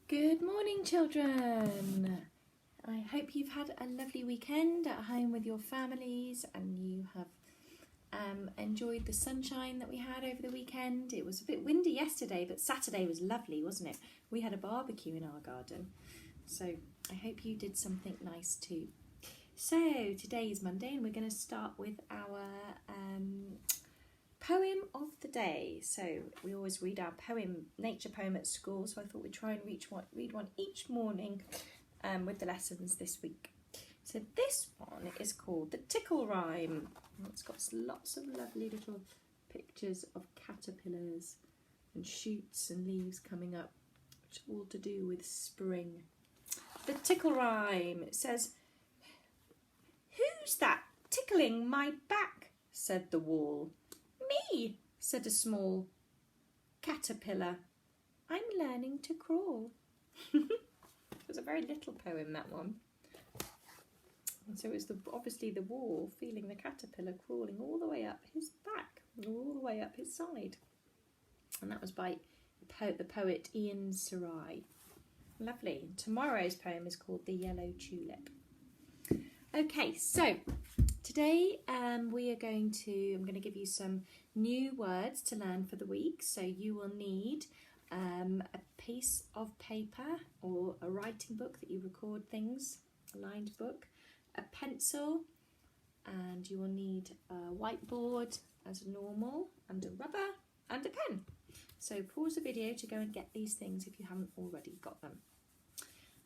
Good morning, children. I hope you've had a lovely weekend at home with your families and you have enjoyed the sunshine that we had over the weekend. It was a bit windy yesterday, but Saturday was lovely, wasn't it? We had a barbecue in our garden, so I hope you did something nice too. So today is Monday and we're going to start with our poem of the day. So we always read our nature poem at school, so I thought we'd try and read one each morning with the lessons this week. So this one is called The Tickle Rhyme. It's got lots of lovely little pictures of caterpillars and shoots and leaves coming up, which are all to do with spring. The Tickle Rhyme. It says, "Who's that tickling my back?" said the wall. "Me," said a small caterpillar. "I'm learning to crawl." It was a very little poem, that one. And so it's obviously the wall feeling the caterpillar crawling all the way up his back, all the way up his side. And that was by the poet Ian Sarai. Lovely. Tomorrow's poem is called The Yellow Tulip. Okay, so today I'm going to give you some new words to learn for the week. So you will need a piece of paper or a writing book that you record things, a lined book, a pencil, and you will need a whiteboard as normal, and a rubber and a pen. So pause the video to go and get these things if you haven't already got them.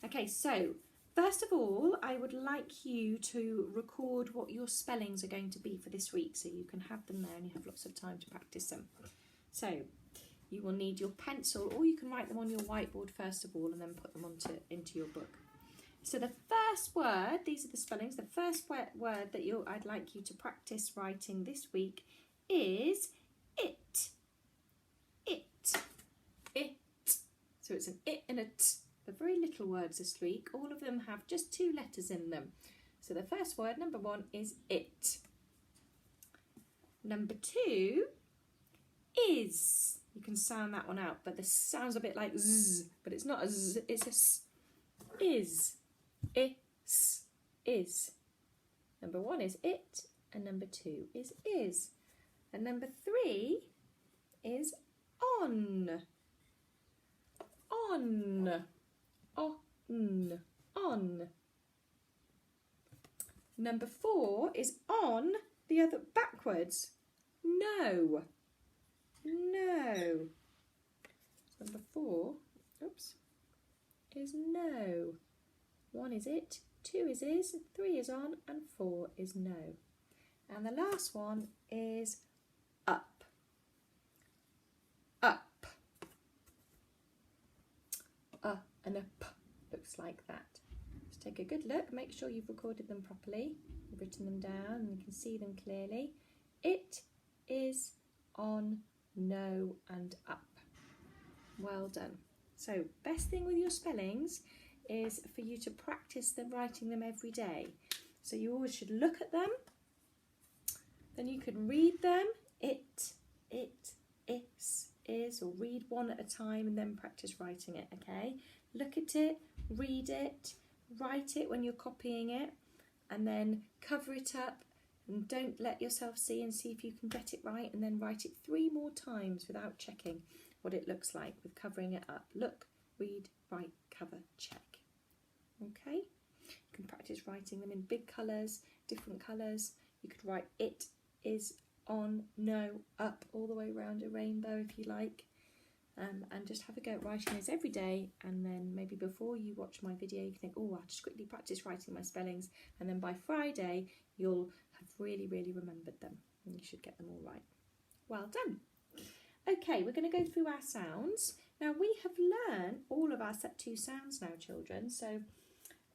Okay, so first of all, I would like you to record what your spellings are going to be for this week, so you can have them there and you have lots of time to practice them. So you will need your pencil, or you can write them on your whiteboard first of all and then put them into your book. So the first word, these are the spellings, the first word that I'd like you to practice writing this week is it. It. It. So it's an it and a t. They're very little words this week. All of them have just 2 letters in them. So the first word, number 1, is it. Number 2 is. You can sound that one out, but this sounds a bit like z, but it's not a z, it's a s. Is. Is. Number 1 is it, and number 2 is. And number 3 is on. On. On. Number 4 is on the other backwards. No. No. Number 4, is no. 1 is it, 2 is, 3 is on, and 4 is no. And the last one is up. Up. And a p looks like that. Just take a good look, make sure you've recorded them properly, you've written them down and you can see them clearly. It is on, no, and up. Well done. So best thing with your spellings is for you to practice writing them every day. So you always should look at them, then you can read them, it, is, or read one at a time and then practice writing it, okay? Look at it, read it, write it when you're copying it, and then cover it up and don't let yourself see, and see if you can get it right, and then write it 3 more times without checking what it looks like with covering it up. Look, read, write, cover, check. Okay? You can practice writing them in big colours, different colours. You could write it is on, no, up, all the way around a rainbow if you like. And just have a go at writing those every day, and then maybe before you watch my video you can think, oh, I'll just quickly practice writing my spellings, and then by Friday you'll have really remembered them and you should get them all right. Well done. Okay, we're going to go through our sounds. Now we have learned all of our set 2 sounds now, children, so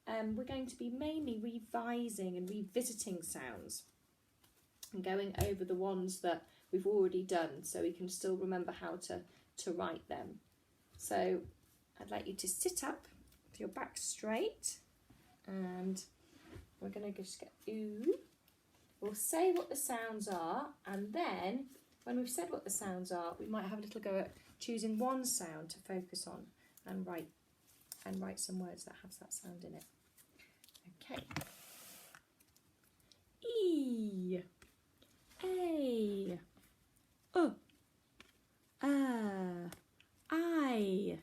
we're going to be mainly revising and revisiting sounds and going over the ones that we've already done so we can still remember how to write them. So I'd like you to sit up with your back straight, and we're going to just get ooh. We'll say what the sounds are, and then when we've said what the sounds are, we might have a little go at choosing one sound to focus on and write and write some words that have that sound in it. Okay. E, A, I,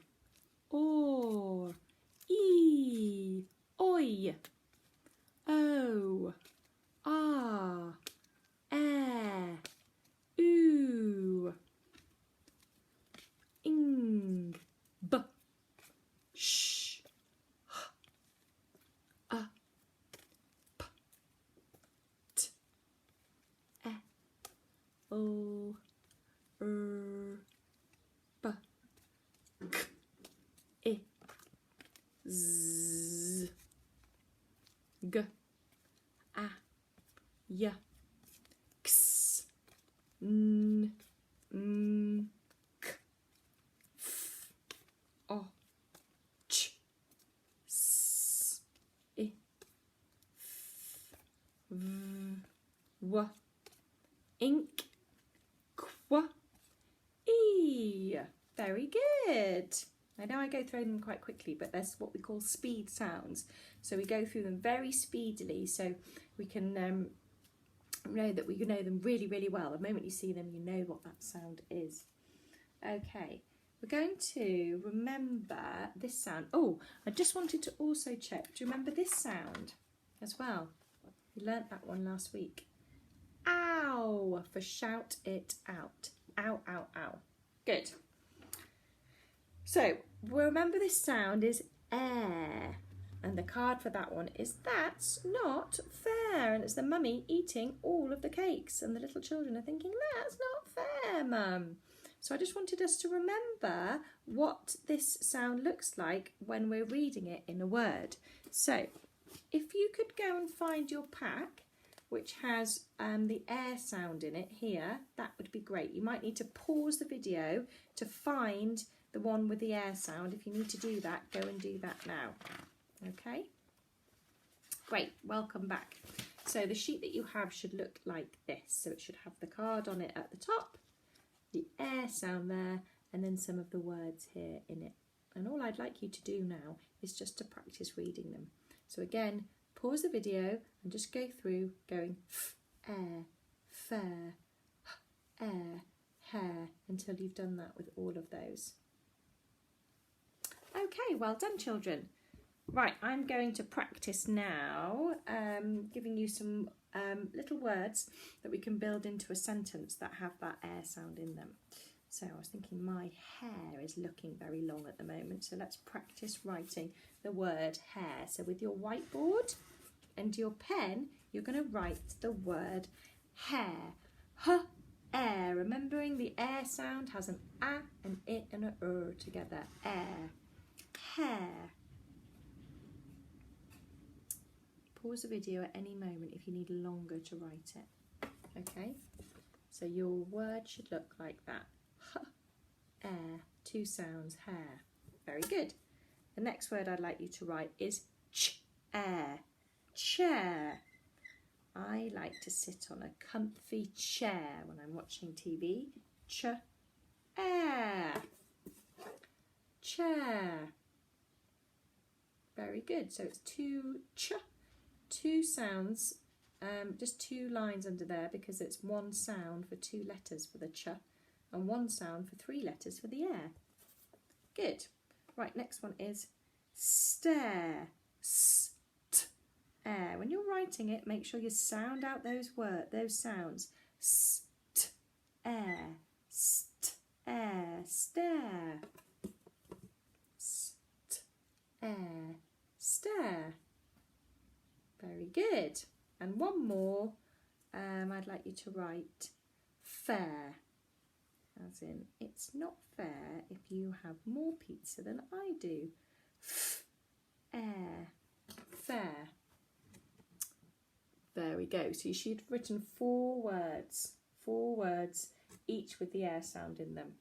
O, E, Oi, O, A, Oo, Ing, B, Sh, H, A, P, T, E, O, B, K, I, Z, G, A, Y, X, N, M, K, F, O, Ch, S, I, F, V, W, Ink, Qu, E. Very good. I know I go through them quite quickly, but that's what we call speed sounds. So we go through them very speedily so we can know that we know them really, really well. The moment you see them, you know what that sound is. Okay, we're going to remember this sound. Oh, I just wanted to also check. Do you remember this sound as well? We learnt that one last week. Ow, for shout it out. Ow, ow, ow. Good. So, remember this sound is air. And the card for that one is that's not fair. And it's the mummy eating all of the cakes. And the little children are thinking, that's not fair, Mum. So I just wanted us to remember what this sound looks like when we're reading it in a word. So, if you could go and find your pack, which has the air sound in it here, that would be great. You might need to pause the video to find the one with the air sound. If you need to do that, go and do that now. Okay? Great, welcome back. So the sheet that you have should look like this. So it should have the card on it at the top, the air sound there, and then some of the words here in it. And all I'd like you to do now is just to practice reading them. So again, pause the video and just go through going f, air, fair, air, hair, until you've done that with all of those. Okay, well done, children. Right, I'm going to practice now, giving you some little words that we can build into a sentence that have that air sound in them. So I was thinking my hair is looking very long at the moment, so let's practice writing the word hair. So with your whiteboard and your pen, you're going to write the word hair. Air. Remembering the air sound has an a, an I and an together. Air. Hair. Pause the video at any moment if you need longer to write it. Okay? So your word should look like that. Air. Two sounds. Hair. Very good. The next word I'd like you to write is air. Chair. I like to sit on a comfy chair when I'm watching TV. Air. Chair. Very good. So it's two sounds, just two lines under there because it's one sound for two letters for the ch and one sound for three letters for the air. Good. Right, next one is stare. Air. When you're writing it, make sure you sound out those sounds. St, air, air, stare. St, air, stare. Very good. And one more, I'd like you to write fair. As in, it's not fair if you have more pizza than I do. Air, fair. There we go. So you should have written four words, each with the air sound in them.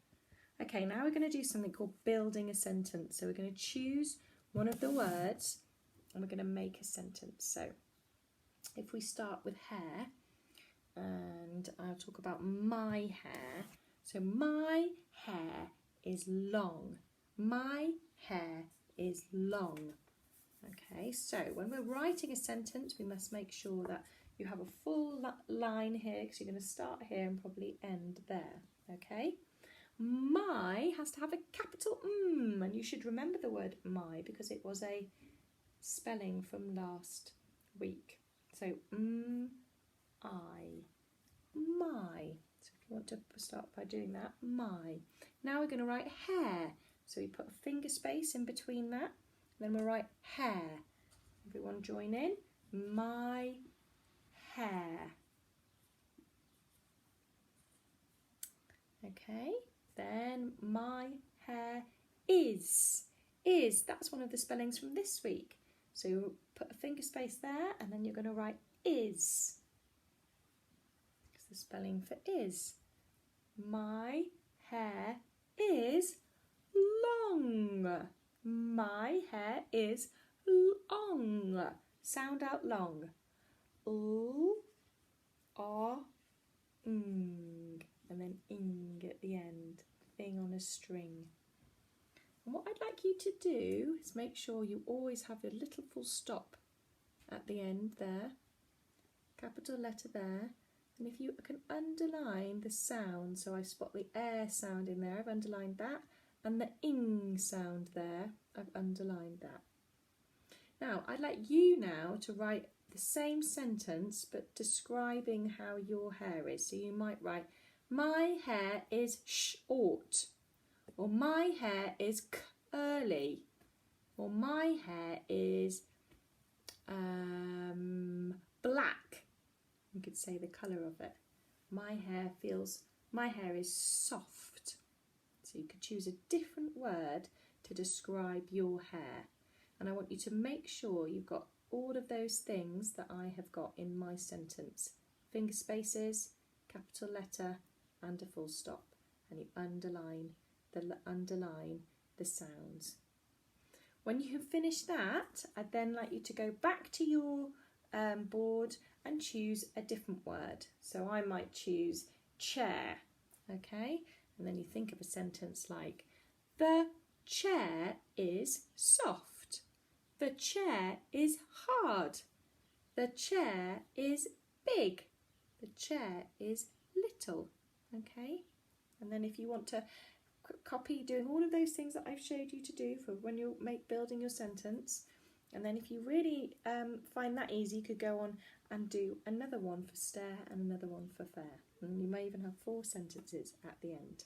Okay, now we're going to do something called building a sentence. So we're going to choose one of the words and we're going to make a sentence. So if we start with hair, and I'll talk about my hair. So my hair is long. My hair is long. Okay, so when we're writing a sentence, we must make sure that you have a full line here, because you're going to start here and probably end there. Okay, my has to have a capital M, and you should remember the word my because it was a spelling from last week. So I, my. So if you want to start by doing that, my. Now we're going to write hair. So we put a finger space in between that. Then we'll write hair. Everyone join in. My hair. Okay. Then my hair is. Is. That's one of the spellings from this week. So you put a finger space there, and then you're going to write is. It's the spelling for is. My hair is long. My hair is long. Sound out long. L, R, ng. And then ing at the end. Thing on a string. And what I'd like you to do is make sure you always have a little full stop at the end there. Capital letter there. And if you can underline the sound, so I spot the air sound in there, I've underlined that. And the ing sound there, I've underlined that. Now, I'd like you now to write the same sentence, but describing how your hair is. So you might write, my hair is short, or my hair is curly, or my hair is black. You could say the colour of it. My hair is soft. So you could choose a different word to describe your hair. And I want you to make sure you've got all of those things that I have got in my sentence. Finger spaces, capital letter, and a full stop. And you underline the sounds. When you have finished that, I'd then like you to go back to your board and choose a different word. So I might choose chair, okay? And then you think of a sentence like, the chair is soft. The chair is hard. The chair is big. The chair is little, okay? And then if you want to copy doing all of those things that I've showed you to do for when you're building your sentence, and then if you really find that easy, you could go on and do another one for stare and another one for fair. And you may even have 4 sentences at the end.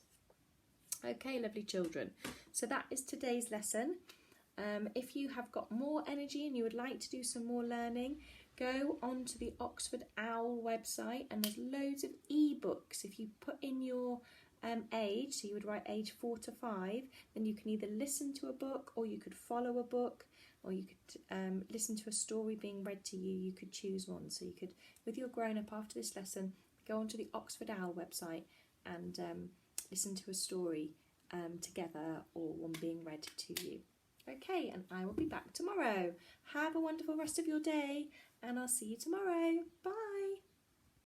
Okay, lovely children. So that is today's lesson. If you have got more energy and you would like to do some more learning, go onto the Oxford Owl website, and there's loads of ebooks. If you put in your age, so you would write age 4 to 5, then you can either listen to a book, or you could follow a book, or you could listen to a story being read to you. You could choose one. So you could, with your grown-up after this lesson, go onto the Oxford Owl website and listen to a story together, or one being read to you. Okay, and I will be back tomorrow. Have a wonderful rest of your day, and I'll see you tomorrow. Bye.